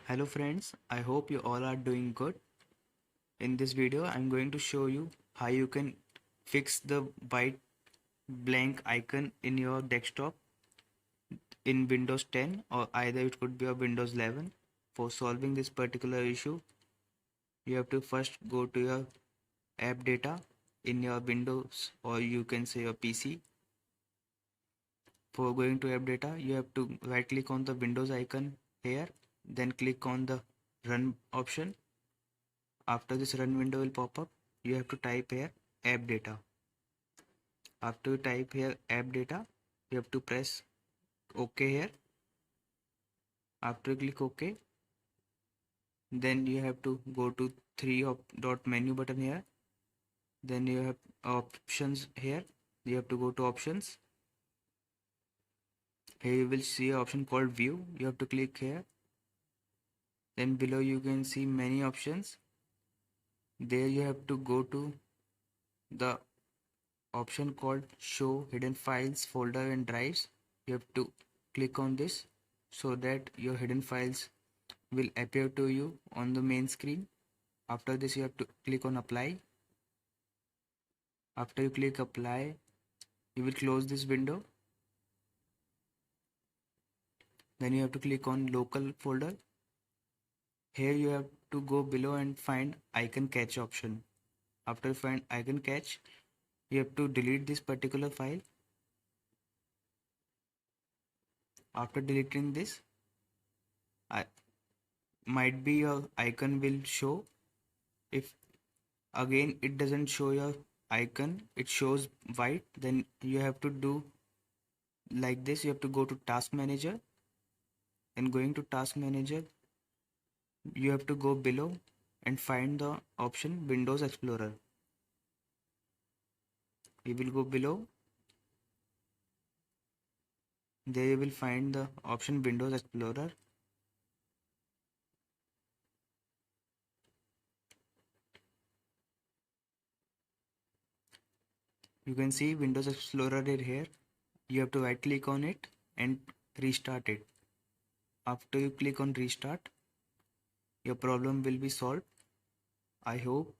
Hello friends, I hope you all are doing good. In this video, I'm going to show you how you can fix the white blank icon in your desktop in Windows 10 or either it could be a Windows 11. For solving this particular issue, you have to first go to your app data in your Windows or you can say your PC. For going to app data, you have to right click on the Windows icon here, then click on the run option. After this run window will pop up, you have to type here app data. After you type here app data, you have to press OK here. After you click OK, then you have to go to dot menu button here. Then you have options here. You have to go to options. Here you will see an option called view. You have to click here. Then below you can see many options. There you have to go to the option called show hidden files folder and drives. You have to click on this so that your hidden files will appear to you on the main screen. After this you have to click on apply. After you click apply, you will close this window. Then you have to click on local folder. Here you have to go below and find icon cache option. After you find icon cache, you have to delete this particular file. After deleting this, might be your icon will show. If again it doesn't show your icon, it shows white, then you have to do like this. You have to go to task manager, and going to task manager you have to go below and find the option Windows Explorer. You will go below, there you will find the option Windows Explorer. You can see Windows Explorer is here. You have to right click on it and restart it. After you click on restart, your problem will be solved. I hope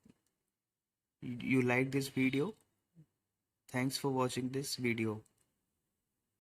you like this video. Thanks for watching this video.